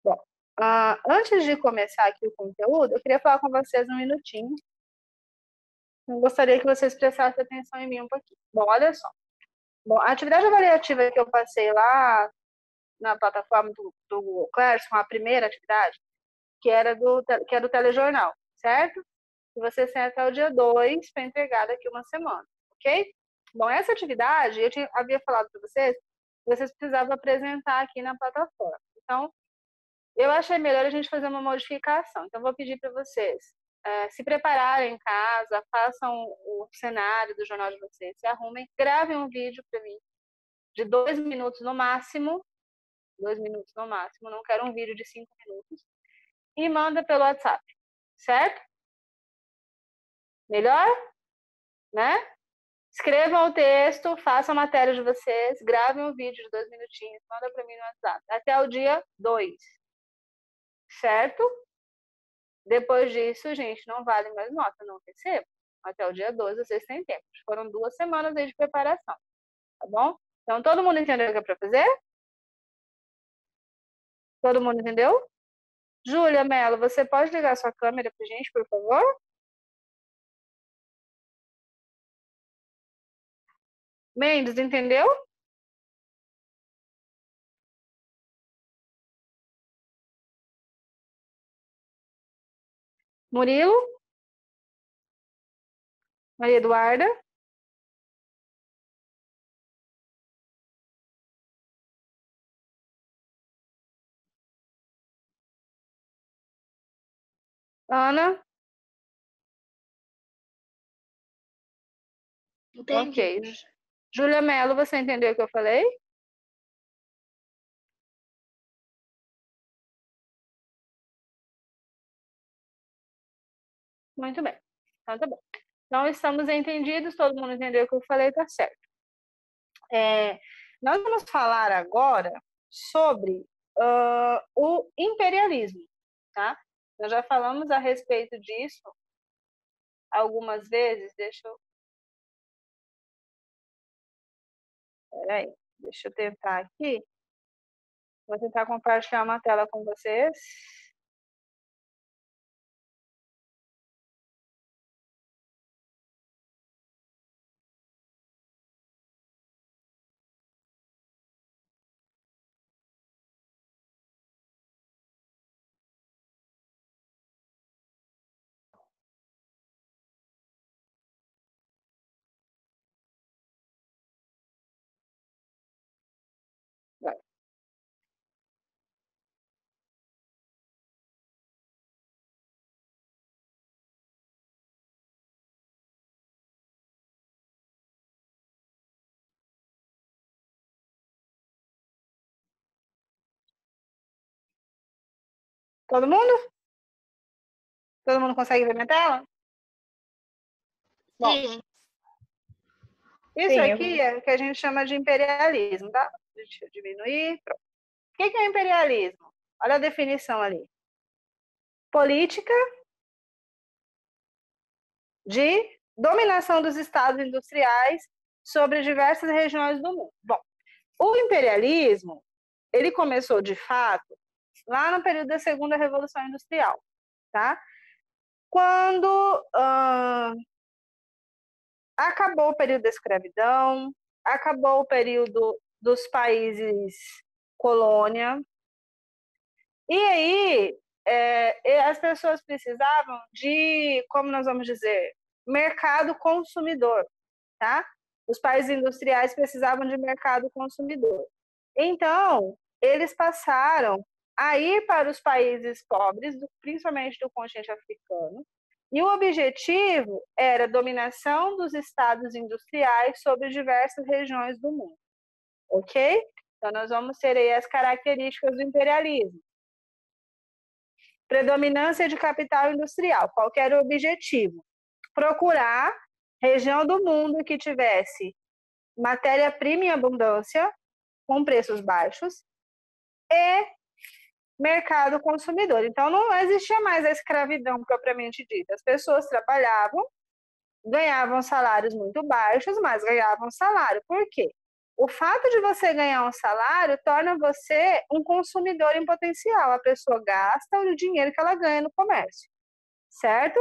Bom, antes de começar aqui o conteúdo, eu queria falar com vocês um minutinho. Eu gostaria que vocês prestassem atenção em mim um pouquinho. Bom, olha só. Bom, a atividade avaliativa que eu passei lá na plataforma do Google Classroom, a primeira atividade, que era do telejornal, certo? E vocês têm até o dia 2 para entregar daqui uma semana, ok? Bom, essa atividade, eu havia falado para vocês, que vocês precisavam apresentar aqui na plataforma. Então, eu achei melhor a gente fazer uma modificação. Então, vou pedir para vocês se prepararem em casa, façam o cenário do jornal de vocês, se arrumem, gravem um vídeo para mim de 2 minutos no máximo. 2 minutos no máximo, não quero um vídeo de 5 minutos. E manda pelo WhatsApp, certo? Melhor? Né? Escrevam o texto, façam a matéria de vocês, gravem um vídeo de 2 minutinhos, manda para mim no WhatsApp. Até o dia 2. Certo? Depois disso, gente, não vale mais nota, não recebo. Até o dia 12 vocês têm tempo. Foram 2 semanas aí de preparação, tá bom? Então, todo mundo entendeu o que é para fazer? Todo mundo entendeu? Júlia Mello, você pode ligar sua câmera pra gente, por favor? Mendes, entendeu? Murilo? Maria Eduarda? Ana? Entendi. Ok. Júlia Mello, você entendeu o que eu falei? Muito bem. Então, tá bom. Então, estamos entendidos, todo mundo entendeu o que eu falei, tá certo. Nós vamos falar agora sobre o imperialismo, tá? Nós já falamos a respeito disso algumas vezes. Peraí, deixa eu tentar aqui. Vou tentar compartilhar uma tela com vocês. Vai. Todo mundo? Todo mundo consegue ver minha tela? Bom, Sim. isso aqui é o que a gente chama de imperialismo, tá? Deixa eu diminuir. Pronto. O que é imperialismo? Olha a definição ali. Política de dominação dos estados industriais sobre diversas regiões do mundo. Bom, o imperialismo, ele começou de fato lá no período da Segunda Revolução Industrial, tá? Quando acabou o período da escravidão, acabou o período dos países colônia, e aí as pessoas precisavam de, como nós vamos dizer, mercado consumidor, tá? Os países industriais precisavam de mercado consumidor. Então, eles passaram a ir para os países pobres, principalmente do continente africano, e o objetivo era a dominação dos estados industriais sobre diversas regiões do mundo, ok? Então, nós vamos ter aí as características do imperialismo. Predominância de capital industrial. Qual que era o objetivo? Procurar região do mundo que tivesse matéria-prima em abundância, com preços baixos, e mercado consumidor. Então, não existia mais a escravidão propriamente dita. As pessoas trabalhavam, ganhavam salários muito baixos, mas ganhavam salário. Por quê? o fato de você ganhar um salário torna você um consumidor em potencial. A pessoa gasta o dinheiro que ela ganha no comércio, certo?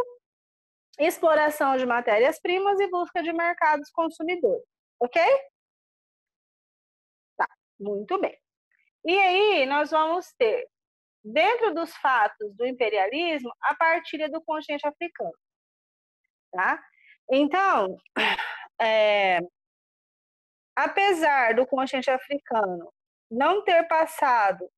Exploração de matérias-primas e busca de mercados consumidores, ok? Tá, muito bem. E aí nós vamos ter, dentro dos fatos do imperialismo, a partilha do continente africano, tá? Então, apesar do continente africano não ter passado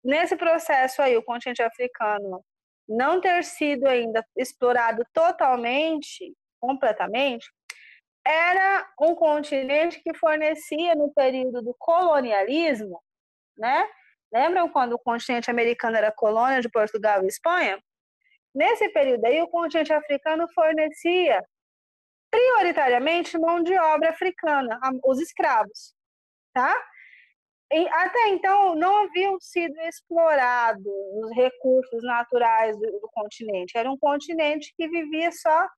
nesse processo aí, o continente africano não ter sido ainda explorado totalmente, completamente, era um continente que fornecia no período do colonialismo, né? Lembram quando o continente americano era colônia de Portugal e Espanha? Nesse período aí, o continente africano fornecia prioritariamente mão de obra africana, os escravos, tá? E até então não haviam sido explorados os recursos naturais do continente. Era um continente que vivia só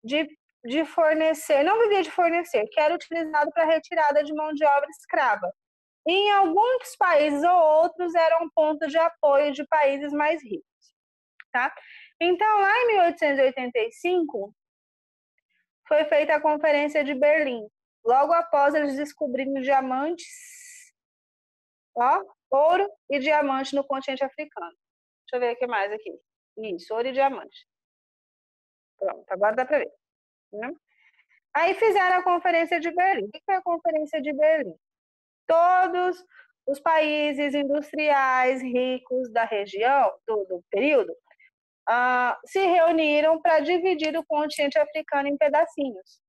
de fornecer, não vivia de fornecer, que era utilizado para retirada de mão de obra escrava. E em alguns países ou outros eram pontos de apoio de países mais ricos, tá? Então, lá em 1885, foi feita a Conferência de Berlim, logo após eles descobrirem diamantes, ó, ouro e diamante no continente africano. Deixa eu ver o que mais aqui. Isso, ouro e diamante. Pronto, agora dá para ver. Né? Aí fizeram a Conferência de Berlim. O que foi a Conferência de Berlim? Todos os países industriais ricos da região, do período, se reuniram para dividir o continente africano em pedacinhos,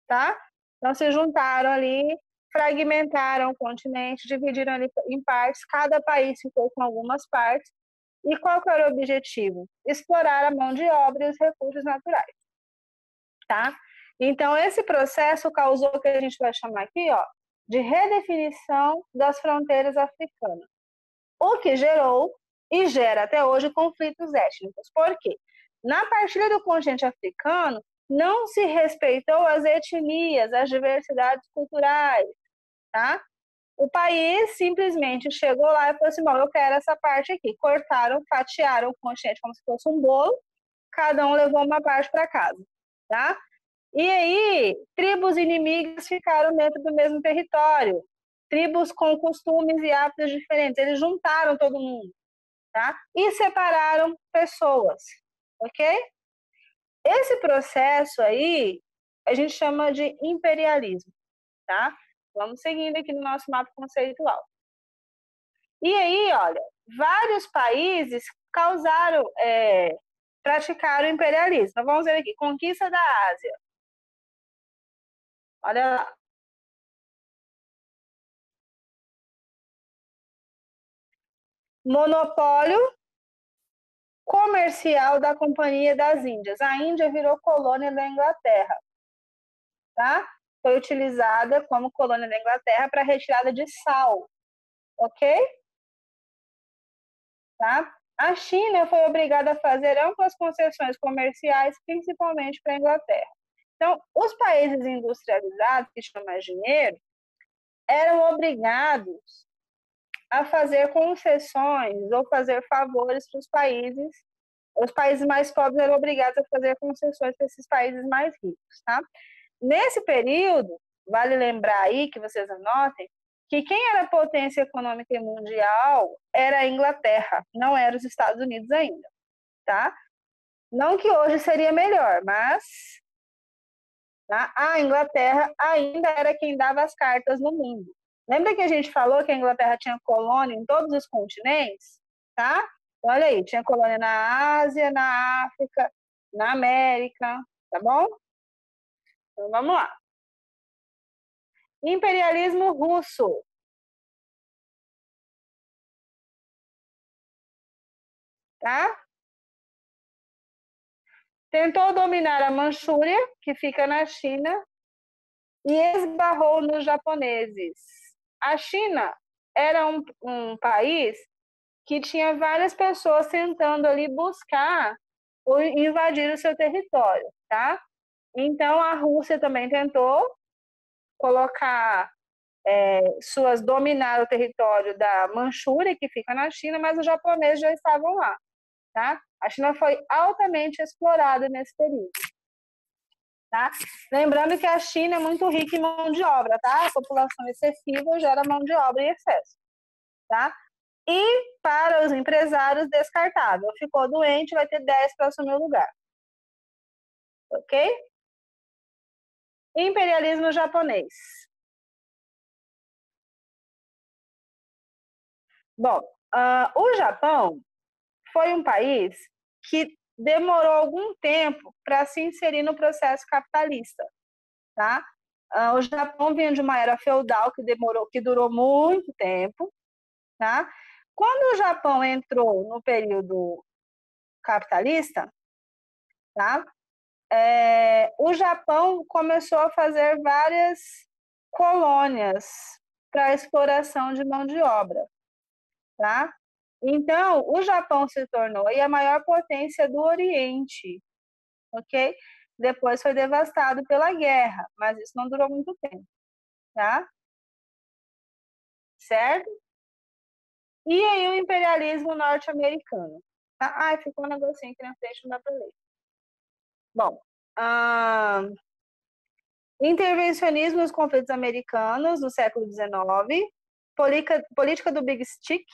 tá? Então se juntaram ali, fragmentaram o continente, dividiram ali em partes, cada país ficou com algumas partes. E qual que era o objetivo? Explorar a mão de obra e os recursos naturais, tá? Então esse processo causou o que a gente vai chamar aqui, ó, de redefinição das fronteiras africanas, o que gerou e gera até hoje conflitos étnicos. Por quê? Na partilha do continente africano, não se respeitou as etnias, as diversidades culturais, tá? O país simplesmente chegou lá e falou assim, bom, eu quero essa parte aqui. Cortaram, fatiaram o continente como se fosse um bolo, cada um levou uma parte para casa, tá? E aí, tribos inimigas ficaram dentro do mesmo território, tribos com costumes e hábitos diferentes. Eles juntaram todo mundo, tá? E separaram pessoas, ok? Esse processo aí, a gente chama de imperialismo, tá? Vamos seguindo aqui no nosso mapa conceitual. E aí, olha, vários países praticaram imperialismo. Então, vamos ver aqui, conquista da Ásia. Olha lá. Monopólio comercial da Companhia das Índias. A Índia virou colônia da Inglaterra, tá? Foi utilizada como colônia da Inglaterra para retirada de sal, ok? Tá? A China foi obrigada a fazer amplas concessões comerciais, principalmente para a Inglaterra. Então, os países industrializados, que tinham mais dinheiro, eram obrigados a fazer concessões ou fazer favores para os países mais pobres eram obrigados a fazer concessões para esses países mais ricos, tá? Nesse período, vale lembrar aí, que vocês anotem, que quem era potência econômica mundial era a Inglaterra, não era os Estados Unidos ainda, tá? Não que hoje seria melhor, mas tá? A Inglaterra ainda era quem dava as cartas no mundo. Lembra que a gente falou que a Inglaterra tinha colônia em todos os continentes? Tá? Olha aí, tinha colônia na Ásia, na África, na América, tá bom? Então vamos lá. Imperialismo russo. Tá? Tentou dominar a Manchúria, que fica na China, e esbarrou nos japoneses. A China era um país que tinha várias pessoas tentando ali buscar ou invadir o seu território, tá? Então, a Rússia também tentou colocar dominar o território da Manchúria, que fica na China, mas os japoneses já estavam lá, tá? A China foi altamente explorada nesse período, tá? Lembrando que a China é muito rica em mão de obra, tá? A população excessiva gera mão de obra em excesso, tá? E para os empresários, descartável. Ficou doente, vai ter 10 para assumir o lugar. Ok? Imperialismo japonês. Bom, o Japão foi um país que demorou algum tempo para se inserir no processo capitalista, tá? O Japão vinha de uma era feudal que durou muito tempo, tá? Quando o Japão entrou no período capitalista, tá? O Japão começou a fazer várias colônias para exploração de mão de obra, tá? Então, o Japão se tornou a maior potência do Oriente, ok? Depois foi devastado pela guerra, mas isso não durou muito tempo, tá? Certo? E aí o imperialismo norte-americano. Tá? Ai, ficou um negocinho aqui na frente, não dá para ler. Bom, intervencionismo nos conflitos americanos no século XIX, política do Big Stick,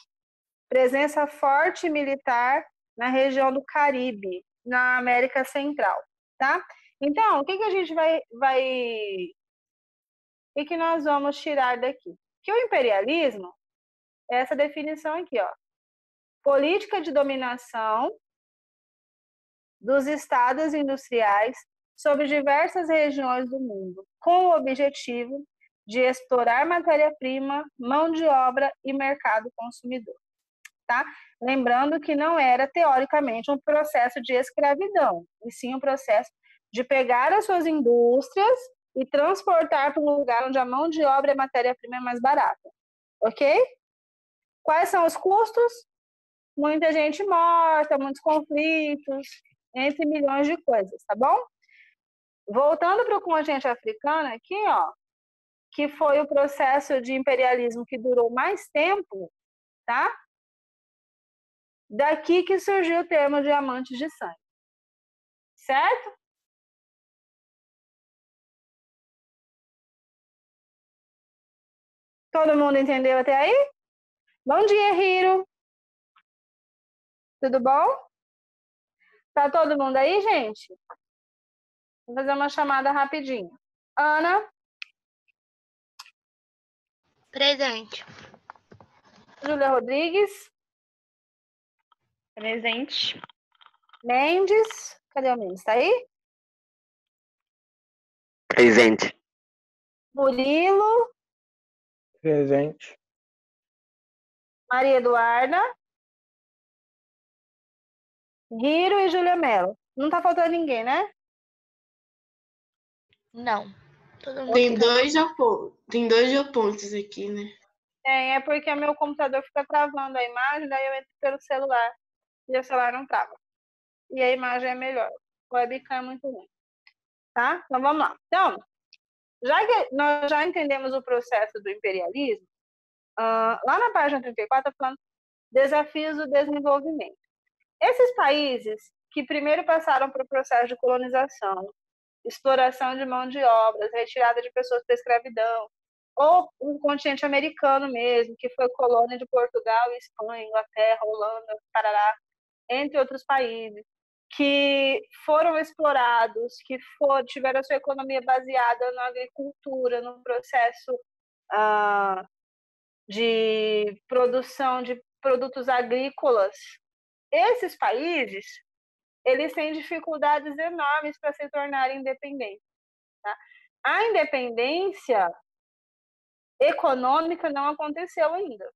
presença forte militar na região do Caribe, na América Central, tá? Então, o que a gente o que nós vamos tirar daqui? Que o imperialismo é essa definição aqui, ó. Política de dominação dos estados industriais sobre diversas regiões do mundo, com o objetivo de explorar matéria-prima, mão de obra e mercado consumidor. Tá? Lembrando que não era, teoricamente, um processo de escravidão, e sim um processo de pegar as suas indústrias e transportar para um lugar onde a mão de obra e a matéria-prima é mais barata. Ok? Quais são os custos? Muita gente morta, muitos conflitos, entre milhões de coisas, tá bom? Voltando para o continente africano aqui, ó, que foi o processo de imperialismo que durou mais tempo, tá? Daqui que surgiu o termo diamantes de sangue. Certo? Todo mundo entendeu até aí? Bom dia, Hiro. Tudo bom? Tá todo mundo aí, gente? Vou fazer uma chamada rapidinho. Ana. Presente. Júlia Rodrigues. Presente. Mendes. Cadê o Mendes? Tá aí? Presente. Murilo. Presente. Maria Eduarda. Hiro e Júlia Mello. Não tá faltando ninguém, né? Não. Todo mundo. Tem dois japonês aqui, né? É porque o meu computador fica travando a imagem, daí eu entro pelo celular e o celular não trava. E a imagem é melhor. O webcam é muito ruim. Tá? Então vamos lá. Então, já que nós já entendemos o processo do imperialismo, lá na página 34 está falando desafios do desenvolvimento. Esses países que primeiro passaram por processo de colonização, exploração de mão de obras, retirada de pessoas para escravidão, ou o continente americano mesmo, que foi colônia de Portugal, Espanha, Inglaterra, Holanda, Parará, entre outros países, que foram explorados, que tiveram a sua economia baseada na agricultura, no processo de produção de produtos agrícolas. Esses países, eles têm dificuldades enormes para se tornarem independentes. Tá? A independência econômica não aconteceu ainda.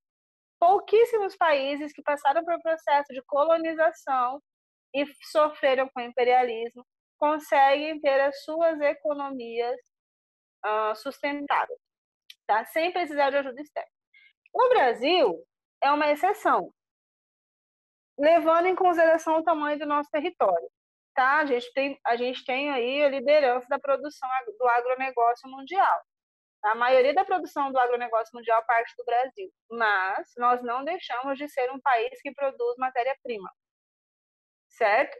Pouquíssimos países que passaram por processo de colonização e sofreram com o imperialismo conseguem ter as suas economias sustentáveis, tá? Sem precisar de ajuda externa. O Brasil é uma exceção, levando em consideração o tamanho do nosso território. tá? A gente tem aí a liderança da produção do agronegócio mundial. A maioria da produção do agronegócio mundial parte do Brasil, mas nós não deixamos de ser um país que produz matéria-prima, certo?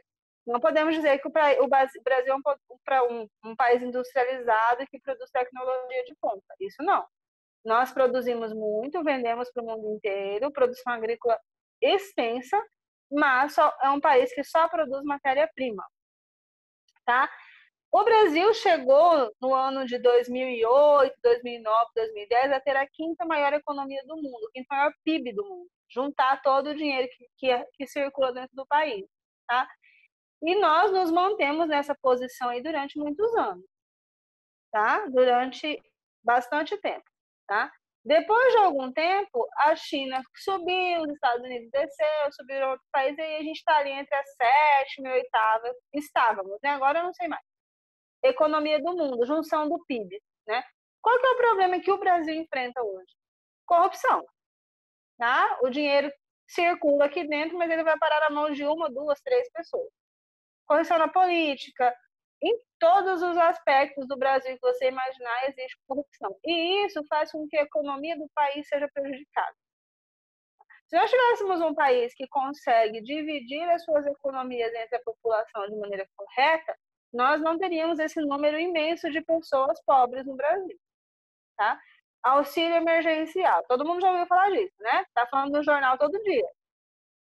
Não podemos dizer que o Brasil é um país industrializado que produz tecnologia de ponta. Isso não. Nós produzimos muito, vendemos para o mundo inteiro, produção agrícola extensa, mas é um país que só produz matéria-prima, tá? O Brasil chegou no ano de 2008, 2009, 2010 a ter a quinta maior economia do mundo, o quinto maior PIB do mundo, juntar todo o dinheiro que circula dentro do país, tá? E nós nos mantemos nessa posição aí durante muitos anos, tá? Durante bastante tempo, tá? Depois de algum tempo, a China subiu, os Estados Unidos desceu, subiram outros países, e aí a gente está ali entre a sétima e a oitava, estávamos, né? Agora eu não sei mais. Economia do mundo, junção do PIB, né? Qual que é o problema que o Brasil enfrenta hoje? Corrupção, tá? O dinheiro circula aqui dentro, mas ele vai parar na mão de uma, duas, três pessoas. Corrupção na política, em todos os aspectos do Brasil que você imaginar, existe corrupção. E isso faz com que a economia do país seja prejudicada. Se nós tivéssemos um país que consegue dividir as suas economias entre a população de maneira correta, nós não teríamos esse número imenso de pessoas pobres no Brasil, tá? Auxílio emergencial. Todo mundo já ouviu falar disso, né? Tá falando no jornal todo dia.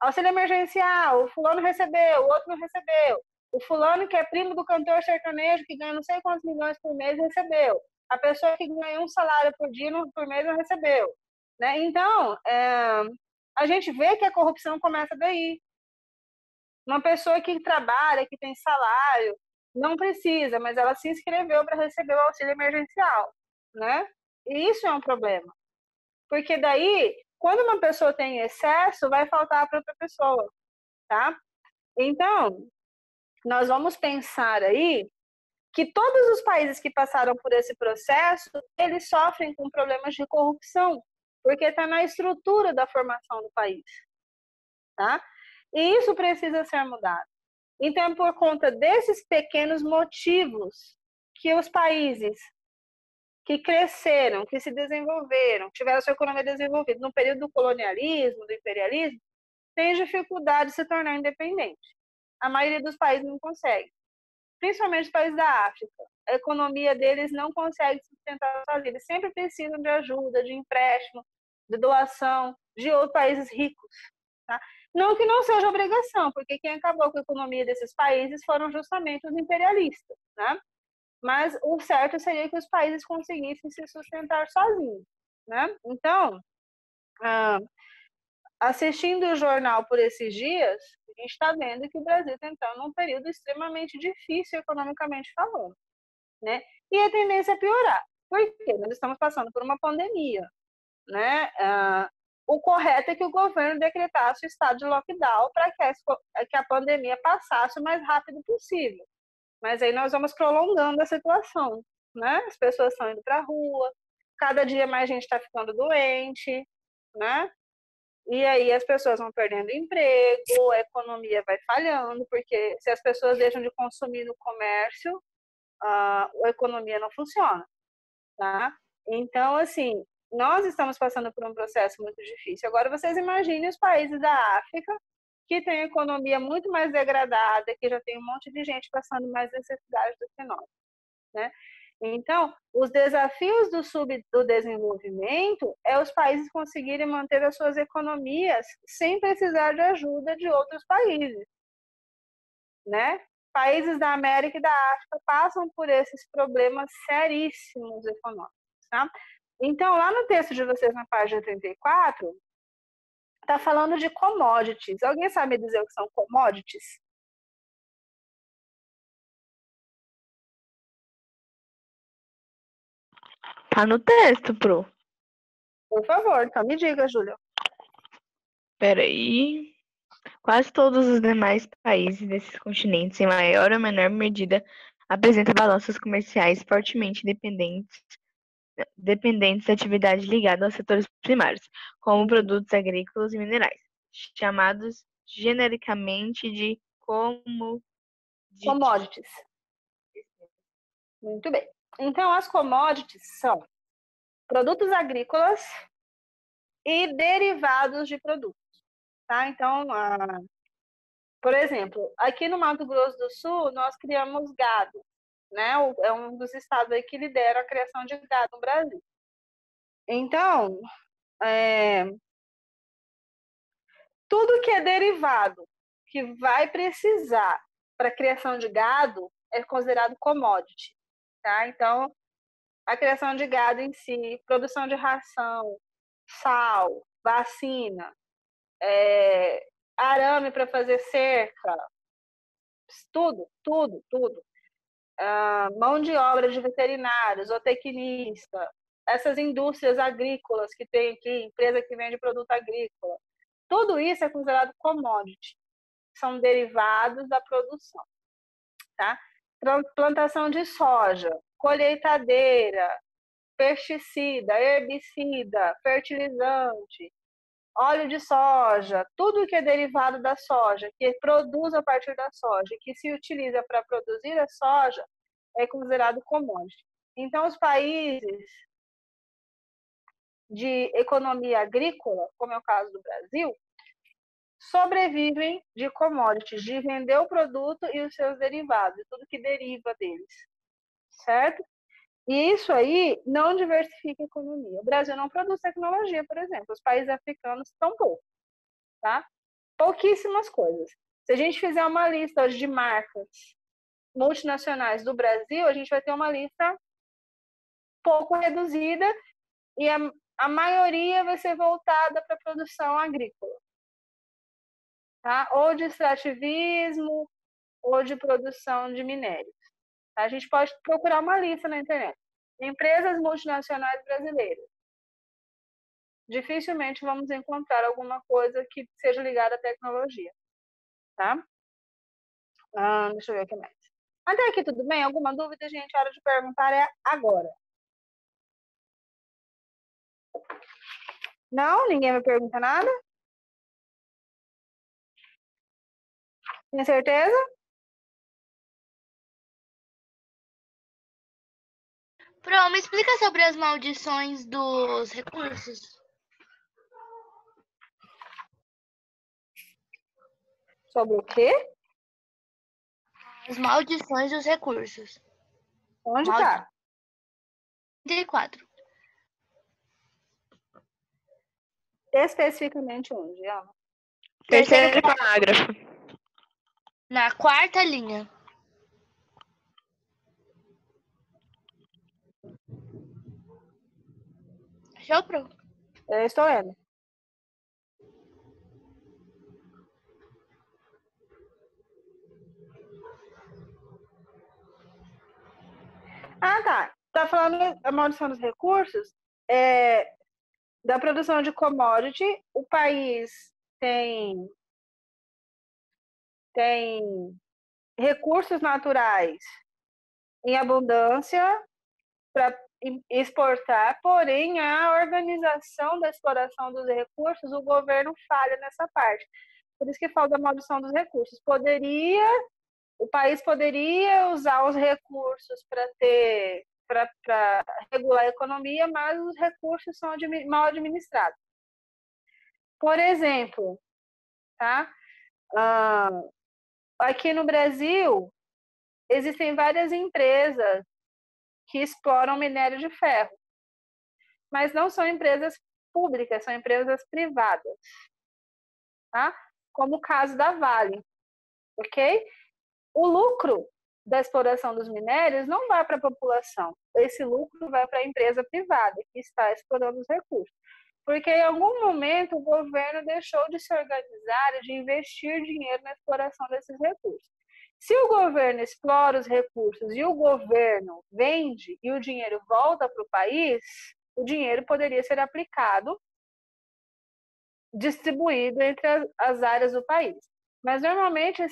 Auxílio emergencial, o fulano recebeu, o outro não recebeu. O fulano que é primo do cantor sertanejo, que ganha não sei quantos milhões por mês, recebeu. A pessoa que ganha um salário por dia, por mês, não recebeu. Né? Então, a gente vê que a corrupção começa daí. Uma pessoa que trabalha, que tem salário, não precisa, mas ela se inscreveu para receber o auxílio emergencial. Né? E isso é um problema. Porque daí, quando uma pessoa tem excesso, vai faltar para outra pessoa. Tá? Então, nós vamos pensar aí que todos os países que passaram por esse processo, eles sofrem com problemas de corrupção, porque está na estrutura da formação do país. Tá? E isso precisa ser mudado. Então, é por conta desses pequenos motivos que os países que cresceram, que se desenvolveram, tiveram sua economia desenvolvida no período do colonialismo, do imperialismo, têm dificuldade de se tornar independente. A maioria dos países não consegue. Principalmente os países da África. A economia deles não consegue sustentar sozinha. Eles sempre precisam de ajuda, de empréstimo, de doação, de outros países ricos. Tá? Não que não seja obrigação, porque quem acabou com a economia desses países foram justamente os imperialistas. Né? Mas o certo seria que os países conseguissem se sustentar sozinhos. Né? Então, assistindo o jornal por esses dias, a gente está vendo que o Brasil está entrando num período extremamente difícil economicamente falando, né? E a tendência é piorar. Por quê? Nós estamos passando por uma pandemia, né? O correto é que o governo decretasse o estado de lockdown para que a pandemia passasse o mais rápido possível. Mas aí nós vamos prolongando a situação, né? As pessoas estão indo para a rua, cada dia mais gente está ficando doente, né? E aí as pessoas vão perdendo emprego, a economia vai falhando, porque se as pessoas deixam de consumir no comércio, a economia não funciona, tá? Então, assim, nós estamos passando por um processo muito difícil. Agora, vocês imaginem os países da África, que têm a economia muito mais degradada, que já tem um monte de gente passando mais necessidade do que nós, né? Então, os desafios do desenvolvimento é os países conseguirem manter as suas economias sem precisar de ajuda de outros países, né? Países da América e da África passam por esses problemas seríssimos econômicos, tá? Então, lá no texto de vocês, na página 34, está falando de commodities. Alguém sabe dizer o que são commodities? Tá no texto, Pro. Por favor, então me diga, Júlia. Peraí. Quase todos os demais países desses continentes, em maior ou menor medida, apresentam balanças comerciais fortemente dependentes de atividades ligadas aos setores primários, como produtos agrícolas e minerais, chamados genericamente de Commodities. Muito bem. Então, as commodities são produtos agrícolas e derivados de produtos, tá? Então, por exemplo, aqui no Mato Grosso do Sul, nós criamos gado, né? É um dos estados aí que lidera a criação de gado no Brasil. Então, tudo que é derivado, que vai precisar para a criação de gado, é considerado commodity, tá? Então, a criação de gado em si, produção de ração, sal, vacina, arame para fazer cerca, tudo. Mão de obra de veterinários, zootecnista, essas indústrias agrícolas que tem aqui, empresa que vende produto agrícola, tudo isso é considerado commodity, são derivados da produção, tá? Plantação de soja, colheitadeira, pesticida, herbicida, fertilizante, óleo de soja, tudo que é derivado da soja, que produz a partir da soja, que se utiliza para produzir a soja, é considerado commodity. Então, os países de economia agrícola, como é o caso do Brasil, sobrevivem de commodities, de vender o produto e os seus derivados, tudo que deriva deles, certo? E isso aí não diversifica a economia. O Brasil não produz tecnologia, por exemplo. Os países africanos tampouco, tá? Pouquíssimas coisas. Se a gente fizer uma lista hoje de marcas multinacionais do Brasil, a gente vai ter uma lista pouco reduzida e a maioria vai ser voltada para a produção agrícola, tá? Ou de extrativismo, ou de produção de minérios. A gente pode procurar uma lista na internet. Empresas multinacionais brasileiras. Dificilmente vamos encontrar alguma coisa que seja ligada à tecnologia, tá? Deixa eu ver o que mais. Até aqui tudo bem? Alguma dúvida, gente? A hora de perguntar é agora. Não? Ninguém me pergunta nada? Tem certeza? Pro, me explica sobre as maldições dos recursos. Sobre o quê? As maldições dos recursos. Onde tá? 34. Especificamente onde, Ana? Terceiro parágrafo. Na quarta linha. Achou, Pro? Eu estou lendo. Tá. Tá falando da maldição dos recursos? Da produção de commodity, o país tem recursos naturais em abundância para exportar, porém a organização da exploração dos recursos, o governo falha nessa parte. Por isso que fala da maldição dos recursos. O país poderia usar os recursos para regular a economia, mas os recursos são mal administrados. Por exemplo, tá? Aqui no Brasil, existem várias empresas que exploram minério de ferro, mas não são empresas públicas, são empresas privadas, tá? Como o caso da Vale, ok? O lucro da exploração dos minérios não vai para a população, esse lucro vai para a empresa privada que está explorando os recursos. Porque em algum momento o governo deixou de se organizar e de investir dinheiro na exploração desses recursos. Se o governo explora os recursos e o governo vende e o dinheiro volta para o país, o dinheiro poderia ser aplicado, distribuído entre as áreas do país. Mas normalmente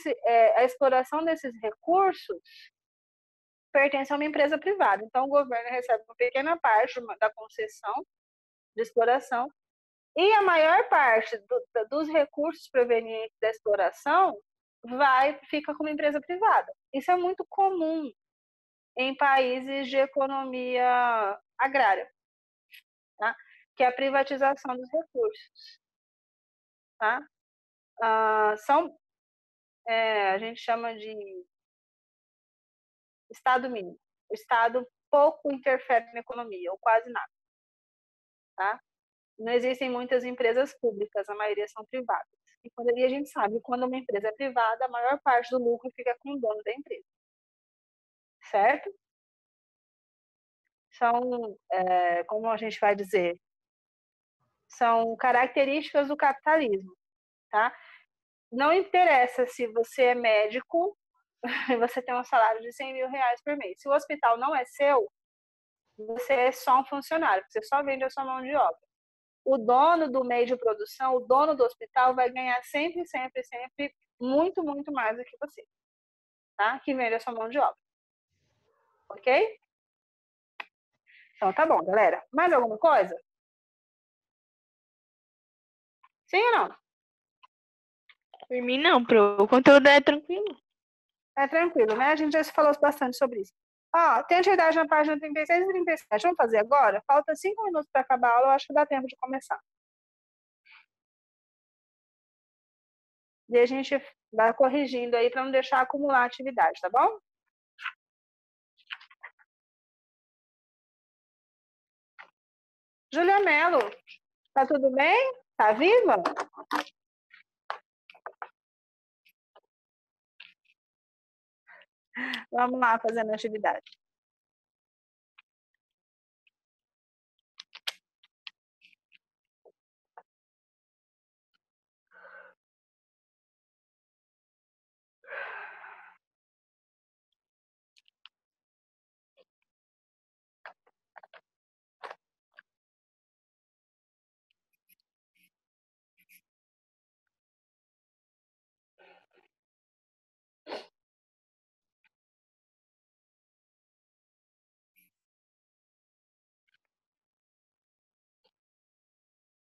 a exploração desses recursos pertence a uma empresa privada. Então o governo recebe uma pequena parte da concessão de exploração e a maior parte dos recursos provenientes da exploração fica como empresa privada. Isso é muito comum em países de economia agrária, tá? Que é a privatização dos recursos, tá? A gente chama de Estado mínimo. O Estado pouco interfere na economia, ou quase nada, tá? Não existem muitas empresas públicas, a maioria são privadas. E a gente sabe que quando uma empresa é privada, a maior parte do lucro fica com o dono da empresa, certo? São, como a gente vai dizer, são características do capitalismo, tá? Não interessa se você é médico e você tem um salário de 100 mil reais por mês. Se o hospital não é seu, você é só um funcionário, você só vende a sua mão de obra. O dono do meio de produção, o dono do hospital vai ganhar sempre, sempre, sempre muito, muito mais do que você, tá? Que vende a sua mão de obra. Ok? Então tá bom, galera. Mais alguma coisa? Sim ou não? Por mim, não, o conteúdo é tranquilo. É tranquilo, né? A gente já se falou bastante sobre isso. Ó, tem atividade na página 36 e 37. Vamos fazer agora? Falta 5 minutos para acabar a aula, eu acho que dá tempo de começar. E a gente vai corrigindo aí para não deixar acumular a atividade, tá bom? Júlia Mello, tá tudo bem? Tá viva? Vamos lá fazendo a atividade.